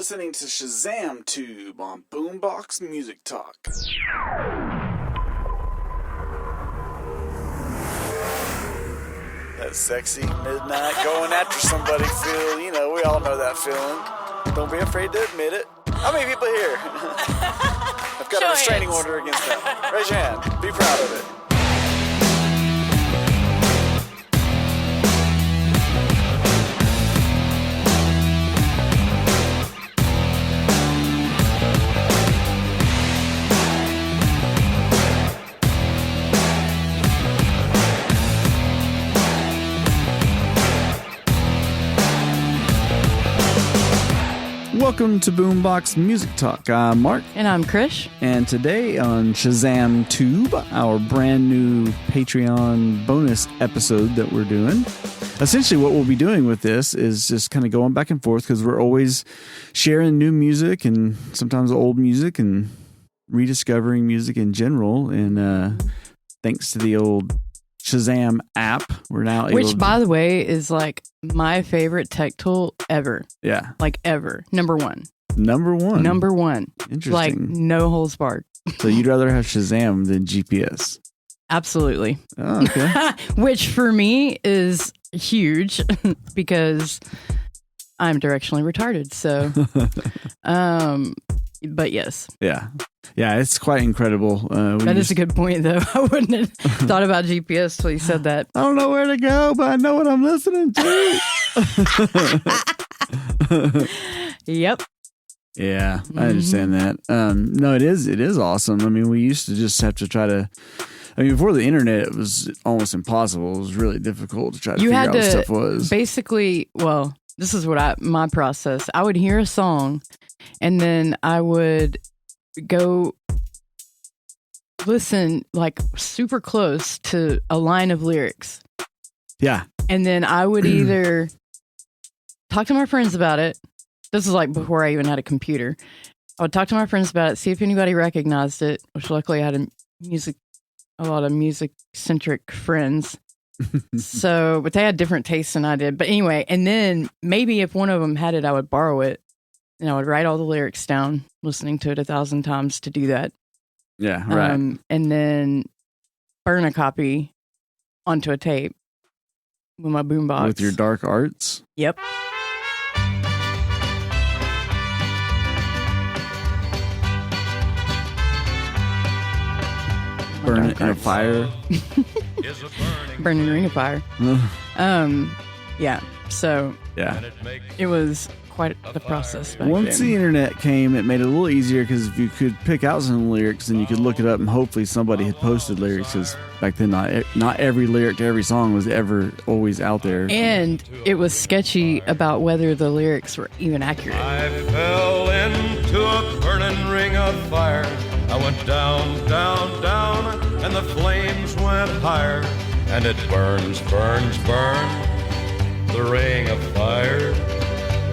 listening to ShazamTube on Boombox Music Talk. That sexy midnight going after somebody feel, we all know that feeling. Don't be afraid to admit it. How many people here? I've got a restraining order against that. Raise your hand. Be proud of it. Welcome to Boombox Music Talk. I'm Marc. And I'm Krish. And today on ShazamTube, our brand new Patreon bonus episode that we're doing. Essentially what we'll be doing with this is just kind of going back and forth because we're always sharing new music and sometimes old music and rediscovering music in general. And thanks to the old Shazam app, we're now able Which, by the way, is like my favorite tech tool ever. Yeah. Like ever. Number one. Number one. Interesting. Like no holds barred. So you'd rather have Shazam than GPS? Absolutely. Oh, okay. Which for me is huge because I'm directionally retarded. So, but yes. Yeah. Yeah, it's quite incredible. That is a good point, though. I wouldn't have thought about GPS till you said that. I don't know where to go, but I know what I'm listening to. Yep. Yeah, I understand that. No, it is awesome. I mean, we used to just have to try to... before the internet, it was almost impossible. It was really difficult to try to figure out what stuff was. Basically, well, this is what my process. I would hear a song, and then I would go listen like super close to a line of lyrics. Yeah. And then I would either talk to my friends about it. This is like before I even had a computer. I would talk to my friends about it, see if anybody recognized it, which luckily I had a lot of music-centric friends. So, but they had different tastes than I did. But anyway, and then maybe if one of them had it, I would borrow it. And I would write all the lyrics down, listening to it 1,000 times to do that. Yeah, right. And then burn a copy onto a tape with my boombox. With your dark arts? Yep. Burn it in a fire. Burn in a ring of fire. Yeah. So yeah, it was quite the process back Once then. the internet came, it made it a little easier because if you could pick out some lyrics, then you could look it up and hopefully somebody had posted lyrics. Because back then, not every lyric to every song was ever always out there. And it was sketchy about whether the lyrics were even accurate. I fell into a burning ring of fire. I went down, down, down, and the flames went higher. And it burns, burns, burn, the ring of fire,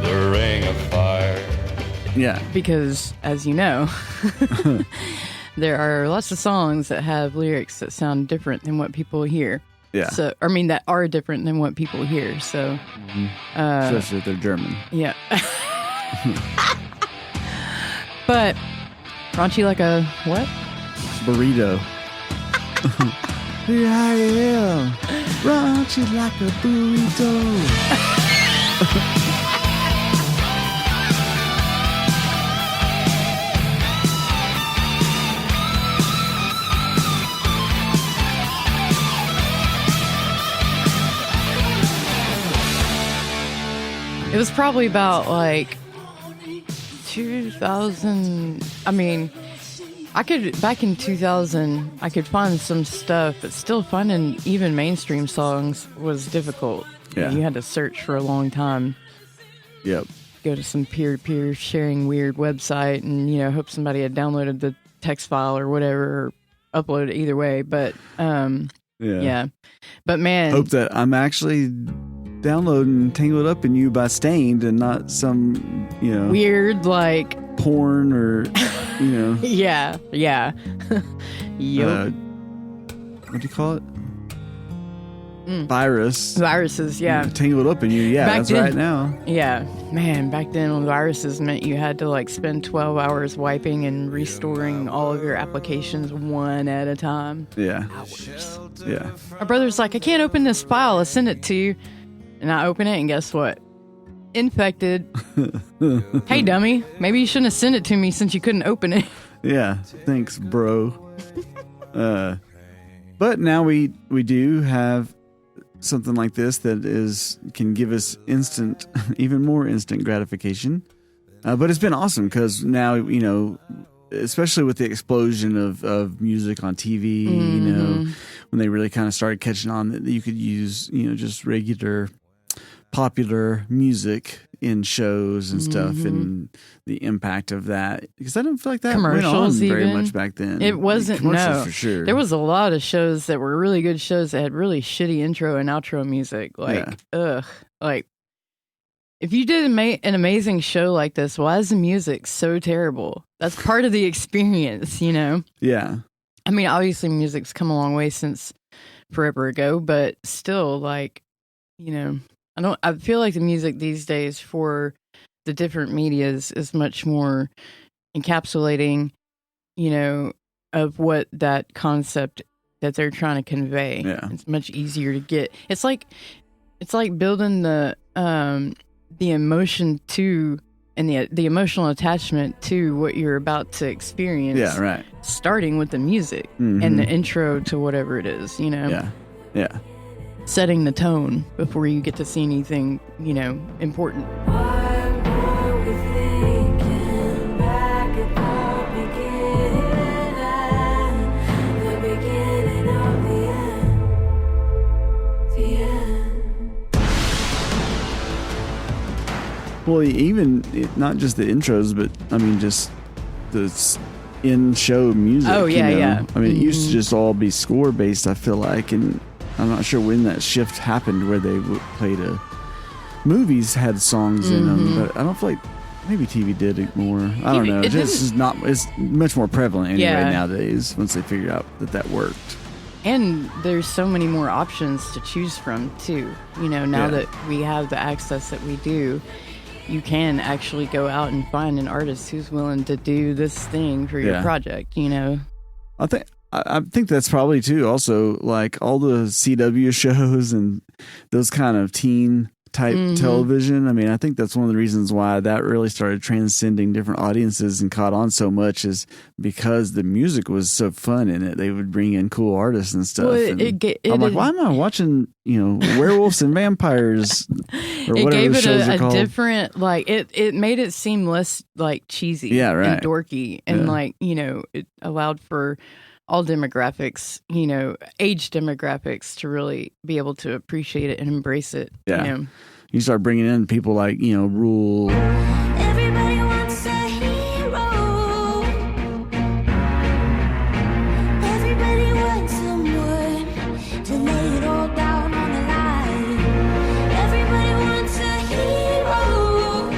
the ring of fire. Yeah. Because, as you know, there are lots of songs that have lyrics that sound different than what people hear. Yeah. So, that are different than what people hear. So, especially if they're German. Yeah. But, raunchy like a what? Burrito. Here I am, raunchy like a burrito. It was probably about like 2000. Back in 2000, I could find some stuff, but still finding even mainstream songs was difficult. Yeah. You had to search for a long time. Yep. Go to some peer-to-peer sharing weird website and, hope somebody had downloaded the text file or whatever, or uploaded it either way. But, yeah. But man. Hope that I'm actually downloading Tangled Up in You by Stained and not some, weird, like, porn or, Yeah. Yep. What do you call it? Viruses, yeah. Tangled up in you. Yeah, Back that's then, right now. Yeah. Man, back then viruses meant you had to like spend 12 hours wiping and restoring all of your applications one at a time. Yeah. Hours. Yeah. My brother's like, I can't open this file. I'll send it to you. And I open it and guess what? Infected. Hey, dummy. Maybe you shouldn't have sent it to me since you couldn't open it. Yeah. Thanks, bro. But now we do have something like this that can give us even more instant gratification. But it's been awesome because now, especially with the explosion of music on TV, when they really kind of started catching on that you could use, just regular popular music in shows and stuff, and the impact of that, because I don't feel like that commercials went on very even. much back then. It wasn't, commercials no. for sure. There was a lot of shows that were really good shows that had really shitty intro and outro music. Like, if you did an amazing show like this, why is the music so terrible? That's part of the experience, Yeah. I mean, obviously music's come a long way since forever ago, but still, like, I feel like the music these days for the different medias is much more encapsulating, of what that concept that they're trying to convey. Yeah. It's much easier to get. It's like building the emotion to and the emotional attachment to what you're about to experience. Yeah, right. Starting with the music and the intro to whatever it is, Yeah. Yeah. Setting the tone before you get to see anything, important. Well, even not just the intros, but I mean, just the in-show music. Oh, yeah, yeah. I mean, it used to just all be score-based, I feel like, and I'm not sure when that shift happened where they played movies had songs in them, but I don't feel like maybe TV did it more. I don't know. It's much more prevalent anyway nowadays once they figured out that worked. And there's so many more options to choose from too. Now that we have the access that we do, you can actually go out and find an artist who's willing to do this thing for your project, I think that's probably too also like all the CW shows and those kind of teen type television. I mean, I think that's one of the reasons why that really started transcending different audiences and caught on so much is because the music was so fun in it. They would bring in cool artists and stuff. Well, I'm like, why am I watching, werewolves and vampires or whatever gave the it shows are called? Different, like it made it seem less like cheesy and dorky and it allowed for all demographics, age demographics to really be able to appreciate it and embrace it. Yeah. You start bringing in people like, Rule. Everybody wants a hero. Everybody wants someone to lay it all down on the line. Everybody wants a hero.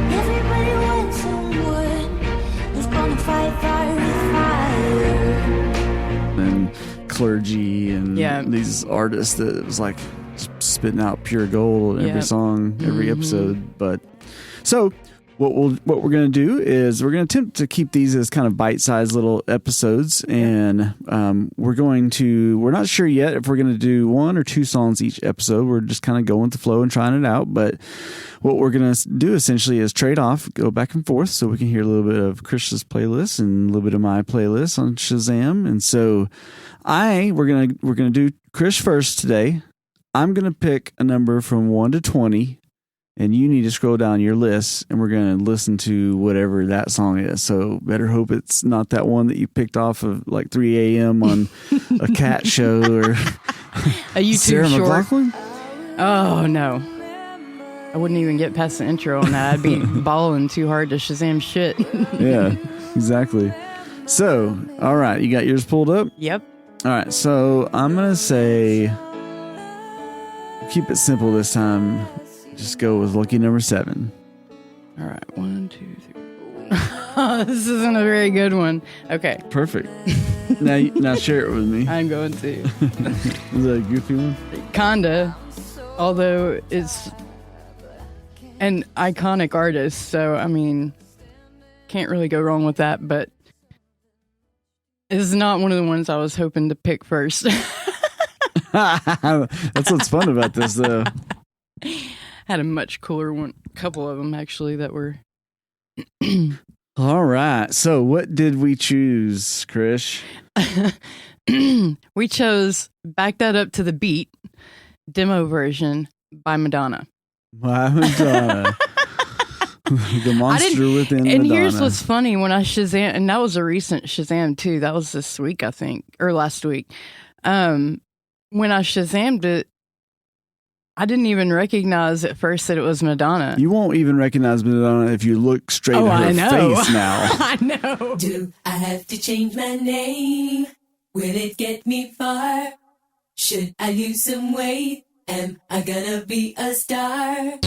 Everybody wants someone who's gonna fight fire with fire. And clergy and these artists that was like just spitting out pure gold in every song, every episode. But so what we're going to do is we're going to attempt to keep these as kind of bite-sized little episodes, and we're not sure yet if we're going to do 1 or 2 songs each episode. We're just kind of going with the flow and trying it out. But what we're going to do essentially is trade off, go back and forth, so we can hear a little bit of Krish's playlist and a little bit of my playlist on Shazam. And so we're gonna do Krish first today. I'm gonna pick a number from 1 to 20, and you need to scroll down your list, and we're gonna listen to whatever that song is. So better hope it's not that one that you picked off of like 3 a.m. on a cat show or a YouTube Sarah short. McLachlan. Oh no, I wouldn't even get past the intro on that. I'd be balling too hard to Shazam shit. Yeah, exactly. So, all right, you got yours pulled up? Yep. All right, so I'm going to say, keep it simple this time. Just go with lucky number 7. All right, 1, 2, 3, 4. This isn't a very good one. Okay. Perfect. Now share it with me. I'm going to. Is that a goofy one? Kinda. Although it's an iconic artist, so I mean, can't really go wrong with that, but it's not one of the ones I was hoping to pick first. That's what's fun about this, though. Had a much cooler one. Couple of them, actually, that were... All right. So what did we choose, Krish? We chose Back That Up to the Beat, demo version by Madonna. Why Madonna? The monster within Madonna. And here's what's funny. When I Shazam, and that was a recent Shazam too. That was this week, I think, or last week. When I Shazammed it, I didn't even recognize at first that it was Madonna. You won't even recognize Madonna if you look straight at her face now. I know. Do I have to change my name? Will it get me far? Should I lose some weight? Am I gonna be a star?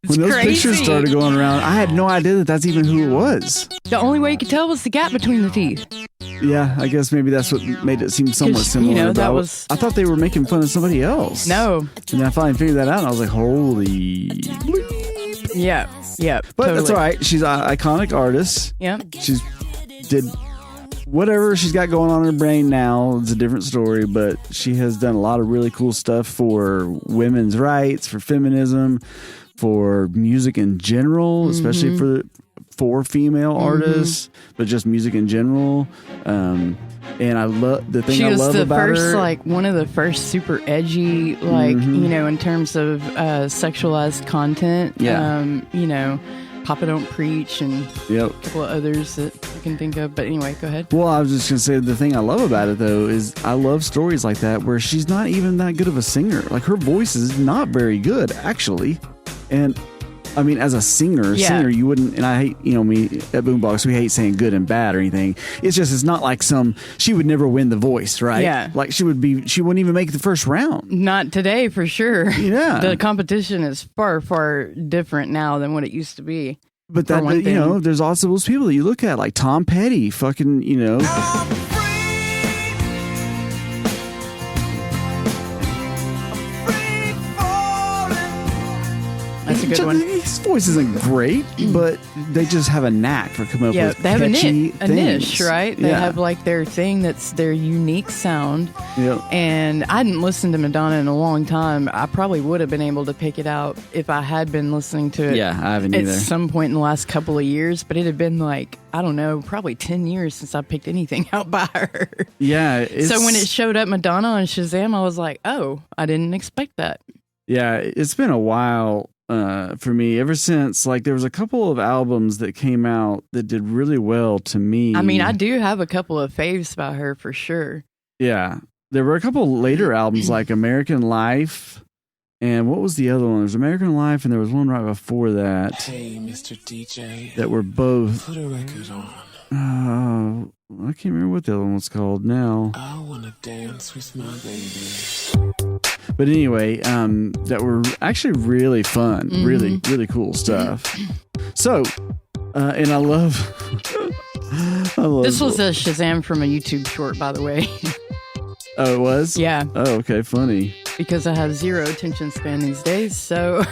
When those pictures started going around, I had no idea that that's even who it was. The only way you could tell was the gap between the teeth. Yeah, I guess maybe that's what made it seem somewhat similar. You know, that I was... I thought they were making fun of somebody else. No. And I finally figured that out, and I was like, holy... Yeah, yeah. But totally. that's all right. She's an iconic artist. Yeah. She's did whatever she's got going on in her brain now. It's a different story, but she has done a lot of really cool stuff for women's rights, for feminism, for music in general, especially for female artists, but just music in general. And I love the thing I love about her. She was like one of the first super edgy, like, you know, in terms of sexualized content. Yeah. You know, Papa Don't Preach and a couple of others that I can think of. But anyway, go ahead. Well, I was just going to say the thing I love about it, though, is I love stories like that where she's not even that good of a singer. Like, her voice is not very good, actually. And I mean, as a singer, you wouldn't, and I hate, you know, me at Boombox, we hate saying good and bad or anything. It's just, it's not like she would never win the voice, right? Yeah. Like she wouldn't even make the first round. Not today, for sure. Yeah. The competition is far, far different now than what it used to be. But that, you know, there's also those people that you look at, like Tom Petty, fucking, you know. That's a good one. His voice isn't great, but they just have a knack for coming up with they have catchy a niche, right? They Yeah. have like their thing that's their unique sound. Yep. And I hadn't listened to Madonna in a long time. I probably would have been able to pick it out if I had been listening to it. Yeah, I haven't at either. some point in the last couple of years, but it had been like, I don't know, probably 10 years since I picked anything out by her. Yeah. So when it showed up Madonna on Shazam, I was like, oh, I didn't expect that. Yeah, it's been a while for me, ever since, like, there was a couple of albums that came out that did really well to me. I mean, I do have a couple of faves by her for sure. Yeah. There were a couple later albums like American Life, and what was the other one? There was American Life, and there was one right before that. Hey, Mr. DJ. That were both. Put a record on. I can't remember what the other one was called now. I wanna dance with my baby. But anyway, that were actually really fun, really, really cool stuff. So, and I love This was a Shazam from a YouTube short, by the way. Oh, it was? Yeah. Oh, okay, funny. Because I have zero attention span these days, so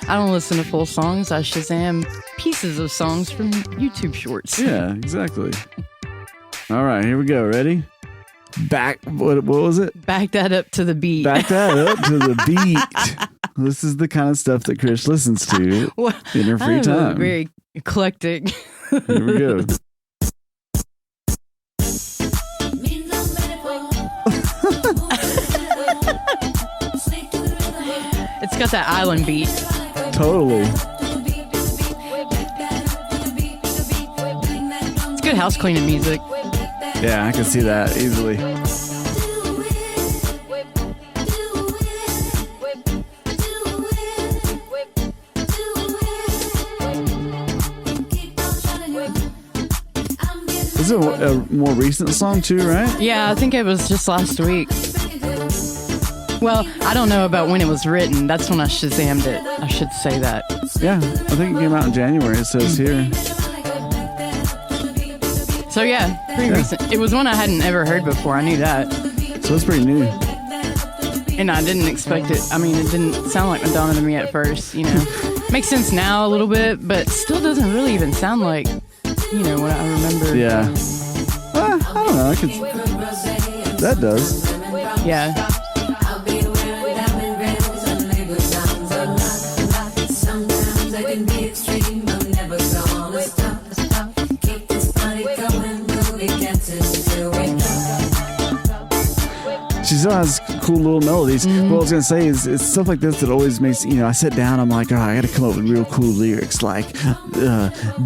I don't listen to full songs. I Shazam pieces of songs from YouTube shorts. Yeah, exactly. All right, here we go. Ready? What was it? Back that up to the beat. Back that up to the beat. This is the kind of stuff that Krish listens to in her free time. Very eclectic. Here we go. It's got that island beat. Totally. It's good house cleaning music. Yeah, I can see that easily. This is a more recent song too, right? Yeah, I think it was just last week. Well, I don't know about when it was written. That's when I Shazammed it. I should say that. Yeah, I think it came out in January, it says here. So yeah, pretty recent. It was one I hadn't ever heard before. I knew that. So it's pretty new. And I didn't expect it. I mean, it didn't sound like Madonna to me at first, you know. Makes sense now a little bit, but still doesn't really even sound like, you know, what I remember. Yeah. I don't know. That does. Yeah. Sometimes I can be extreme, I'm never gonna stop. Keep this party going, we'll be dancing till we She still has cool little melodies. Mm-hmm. What I was going to say is it's stuff like this that always makes, you know, I sit down, I'm like, oh, I got to come up with real cool lyrics like,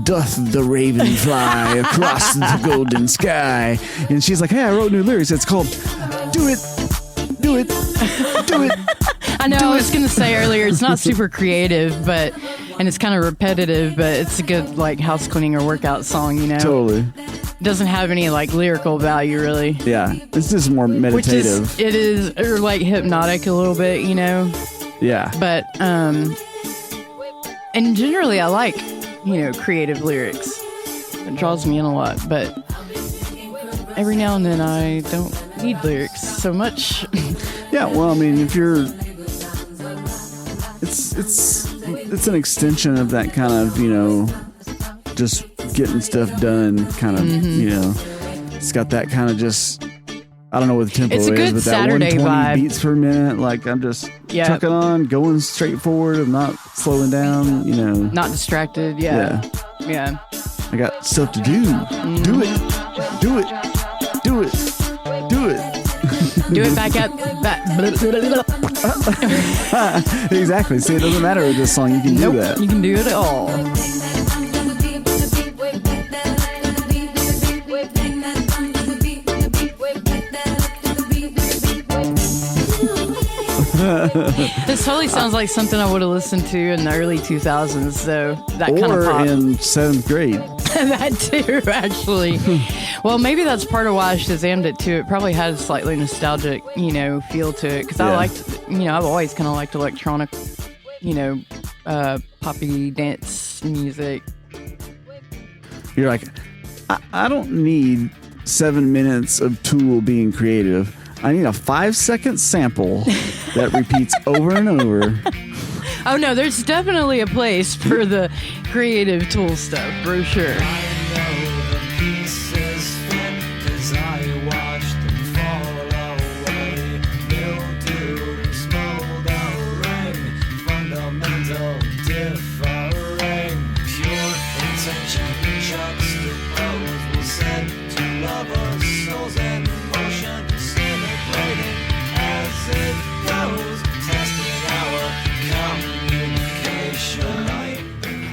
doth the raven fly across the golden sky. And she's like, hey, I wrote new lyrics. It's called, do it, do it, do it. I know, I was going to say earlier, it's not super creative, and it's kind of repetitive, but it's a good, like, house cleaning or workout song, you know? Totally. Doesn't have any, like, lyrical value, really. Yeah. It's just more meditative. It is, or, like, hypnotic a little bit, you know? Yeah. But, and generally I like, you know, creative lyrics. It draws me in a lot, but every now and then I don't need lyrics so much. Yeah, well, I mean, if you're... It's an extension of that kind of, you know, just getting stuff done kind of, you know. It's got that kind of just... I don't know what the tempo It's a good is, but Saturday that 120 vibe. beats per minute, like I'm just trucking on, going straight forward. I'm not slowing down, you know. Not distracted, yeah. I got stuff to do. Do it. Do it. Do it. Do it. Do it back at back. Exactly. See, it doesn't matter with this song. You can do that. You can do it all. This totally sounds like something I would have listened to in the early 2000s, so that kind of pop. Or in 7th grade. That too, actually. Well, maybe that's part of why I Shazammed it too. It probably had a slightly nostalgic, you know, feel to it. Because I liked, you know, I've always kind of liked electronic, you know, poppy dance music. You're like, I don't need 7 minutes of Tool being creative. I need a 5-second sample that repeats over and over. Oh no, there's definitely a place for the creative Tool stuff, for sure.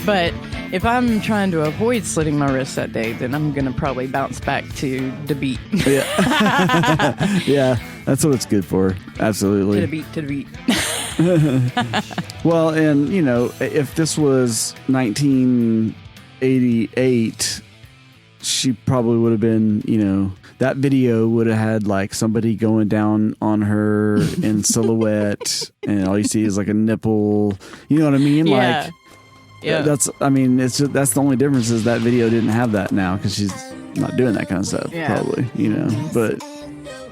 But if I'm trying to avoid slitting my wrist that day, then I'm going to probably bounce back to the beat. Yeah. Yeah, that's what it's good for. Absolutely. To the beat. Well, and, you know, if this was 1988, she probably would have been, you know, that video would have had like somebody going down on her in silhouette, and all you see is like a nipple. You know what I mean? Yeah. Like, that's, I mean, it's just, that's the only difference is that video didn't have that now because she's not doing that kind of stuff, probably, you know, but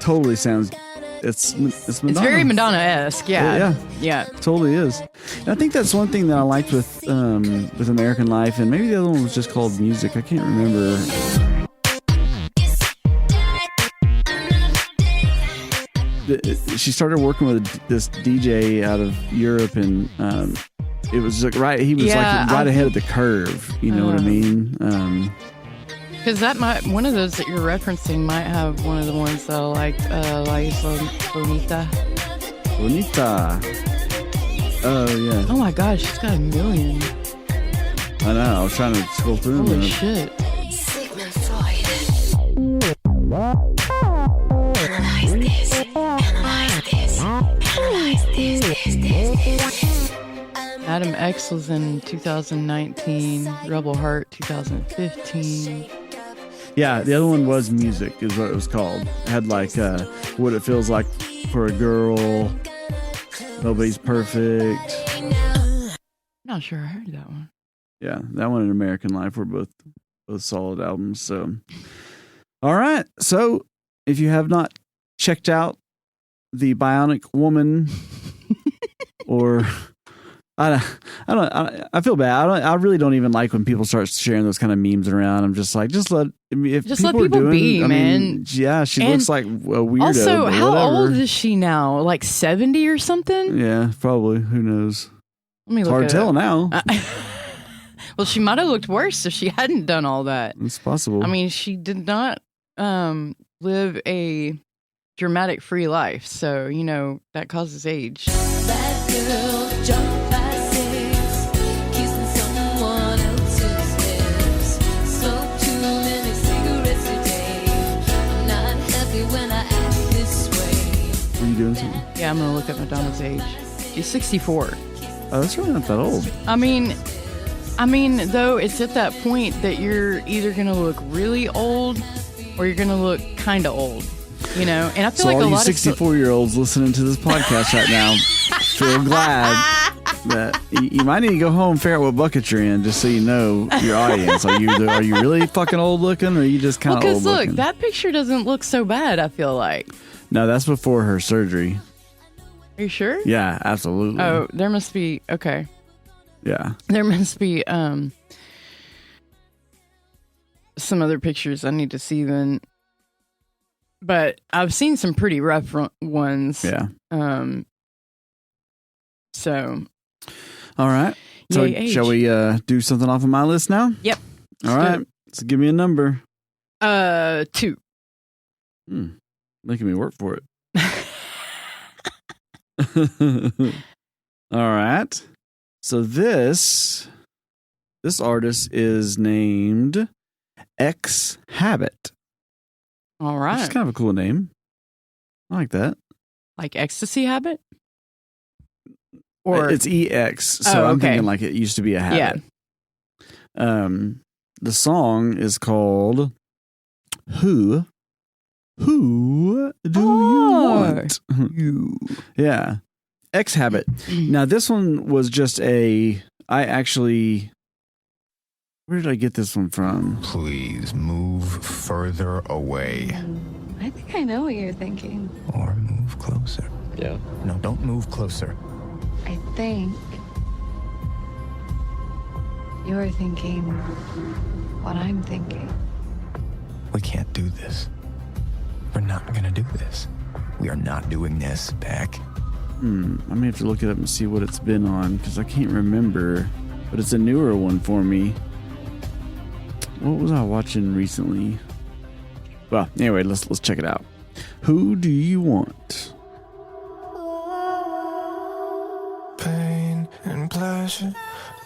totally sounds, it's Madonna. It's very Madonna-esque, yeah. Yeah. Totally is. And I think that's one thing that I liked with American Life, and maybe the other one was just called Music. I can't remember. She started working with this DJ out of Europe, and it was like he was like right ahead of the curve. You know what I mean? Because that might, one of those that you're referencing might have one of the ones that I liked, La Isla Bonita. Bonita. Oh, yeah. Oh my gosh, she's got a million. I know. I was trying to scroll through them. Holy shit. Sigmund Freud. Analyze this. Analyze this. Analyze this. Adam X was in 2019, Rebel Heart 2015. Yeah, the other one was Music, is what it was called. It had like What It Feels Like for a Girl, Nobody's Perfect. Not sure I heard that one. Yeah, that one and American Life were both solid albums. So All right. So if you have not checked out the Bionic Woman or I feel bad. I really don't even like when people start sharing those kind of memes around. I'm just like, let people be, I man. mean, yeah, she looks like a weirdo. Also, but how whatever. old is she now? Like 70 or something? Yeah, probably. Who knows? Let me It's look hard to tell now. Well, she might have looked worse if she hadn't done all that. It's possible. I mean, she did not live a dramatic free life, so that causes age. That girl jumped by 6, kissing someone else's lips. Smoked too many cigarettes a day. I'm not happy when I act this way. Are you doing something? Yeah, I'm gonna look at Madonna's age. She's 64. Oh, that's really not that old. I mean, though, it's at that point that you're either gonna look really old or you're gonna look kind of old. And I feel like all a you lot 64-year-olds listening to this podcast right now feel glad that you might need to go home and figure out what bucket you're in, just so you know your audience. Are you really fucking old looking, or are you just kind of old looking? Because look, that picture doesn't look so bad. I feel like. No, that's before her surgery. Are you sure? Yeah, absolutely. Oh, there must be. Okay. Yeah. There must be some other pictures I need to see then. But I've seen some pretty rough ones. Yeah. So. All right. So shall we do something off of my list now? Yep. All right. So give me a number. 2. Making me work for it. All right. So this artist is named X Habit. All right. It's kind of a cool name. I like that. Like Ecstasy Habit? Or it's EX, so I'm thinking like it used to be a habit. Yeah. The song is called Who Do You Want? You. Yeah. X Habit. Now this one was just where did I get this one from? Please move further away. I think I know what you're thinking. Or move closer. Yeah. No, don't move closer. I think you're thinking what I'm thinking. We can't do this. We're not gonna do this. We are not doing this, Beck. I may have to look it up and see what it's been on, because I can't remember. But it's a newer one for me. What was I watching recently? Well, anyway, let's check it out. Who Do You Want? Pain and pleasure,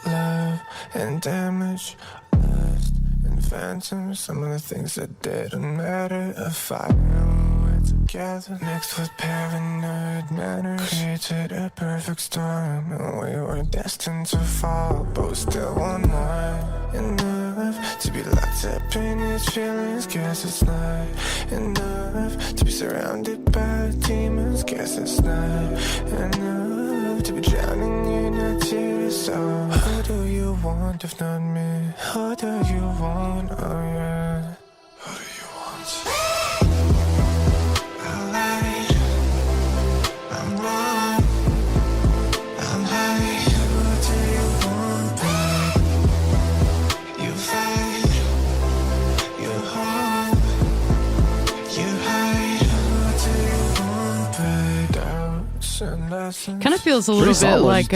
love and damage, lust and phantoms. Some of the things that didn't matter. A fire when we're together, mixed with paranoid manners, created a perfect storm, and we were destined to fall, but we still want more. Enough to be locked up in these feelings. Guess it's not enough to be surrounded by demons. Guess it's not enough to be drowning in your tears. So who do you want if not me? Who do you want? Oh yeah. Who do you want? I lied. I'm wrong. I'm high. Who do you want, babe? You fight. You hope. You hide. Who do you want, babe? Doubts and lessons. Kind of feels a little bit like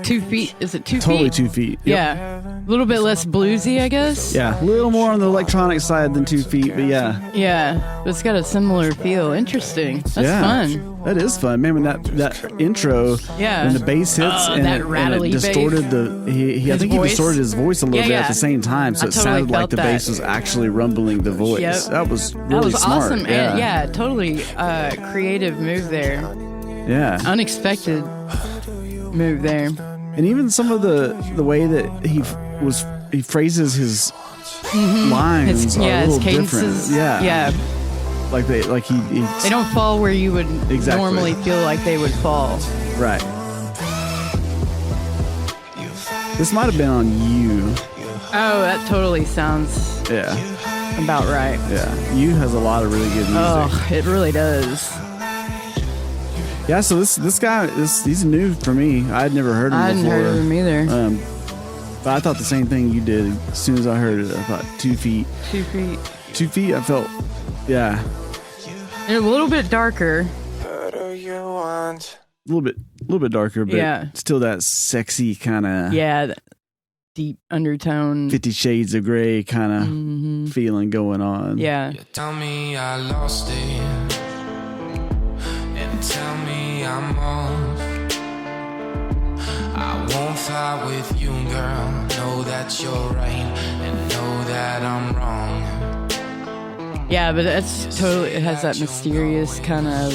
2 feet. Is it 2 feet? Totally 2 feet. Yep. Yeah. A little bit less bluesy, I guess. Yeah, a little more on the electronic side than 2 feet, but yeah. Yeah, but it's got a similar feel. Interesting. That's fun. That is fun. Man, when that intro, when the bass hits and that it rattly distorted bass. I think he distorted his voice a little bit Yeah. at the same time, so I it totally sounded like felt the that. bass was actually rumbling the voice. Yep. That was really That was smart. awesome. Yeah. And totally creative move there. Yeah. Unexpected move there. And even some of the way that he phrases his lines are a little cadences. different. Yeah. Like he They don't fall where you would normally feel like they would fall. Right. This might have been on You. Oh, that totally sounds. Yeah. About right. Yeah, You has a lot of really good music. Oh, it really does. Yeah, so this guy, he's new for me. I'd never heard him I hadn't before. heard of him either. But I thought the same thing you did as soon as I heard it. I thought 2 feet. 2 feet. 2 feet, I felt, yeah. And a little bit darker. What do you want? A little bit darker, but Yeah. still that sexy kind of Yeah, that deep undertone. 50 Shades of Grey kind of feeling going on. Yeah. You tell me I lost it, and tell me I'm off. I won't fight with you, girl. Know that you're right, and know that I'm wrong. Yeah, but that's totally, it has that mysterious kind of,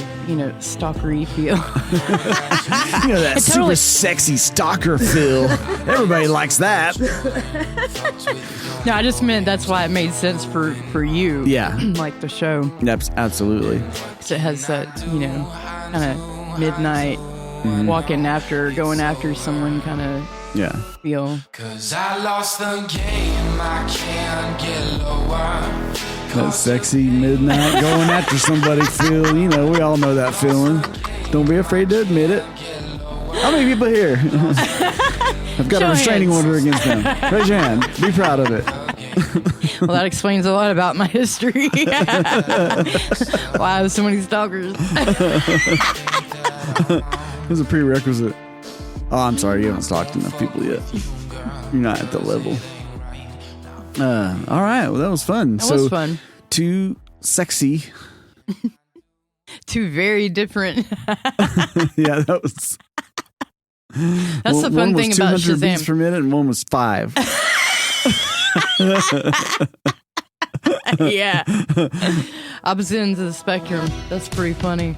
stalkery feel. That super totally- sexy stalker feel. Everybody likes that. No, I just meant that's why it made sense for you. Yeah. Like the show. Absolutely. 'Cause it has that, kind of midnight going after someone kind of Yeah. feel. 'Cause I lost the game, I can't get lower. That sexy midnight going after somebody feel, we all know that feeling. Don't be afraid to admit it. How many people here? I've got Show a restraining hands. order against them. Raise your hand. Be proud of it. Well, that explains a lot about my history. Why I have so many stalkers. There's a prerequisite. Oh, I'm sorry. You haven't stalked enough people yet. You're not at the level. All right. Well, that was fun. That was fun. 2 sexy. 2 very different. Yeah, that was. That's the fun thing about 200 beats Shazam. per minute, and one was 5. Yeah. Opposite ends of the spectrum. That's pretty funny.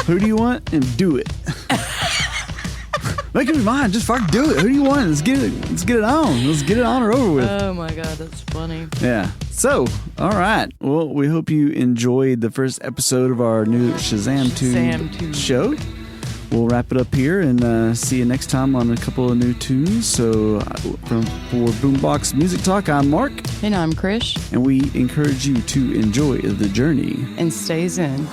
Who do you want? And do it. Make up your mind. Just fucking do it. Who do you want? Let's get it. Let's get it on. Let's get it on or over with. Oh my God, that's funny. Yeah. So, all right. Well, we hope you enjoyed the first episode of our new ShazamTube show. We'll wrap it up here and see you next time on a couple of new tunes. So, for Boombox Music Talk, I'm Marc. And I'm Krish. And we encourage you to enjoy the journey. And stays in.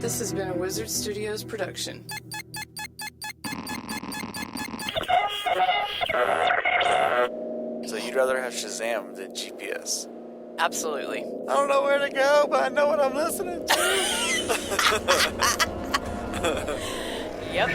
This has been a Wizard Studios production. So you'd rather have Shazam than GPS? Absolutely. I don't know where to go, but I know what I'm listening to. Yep.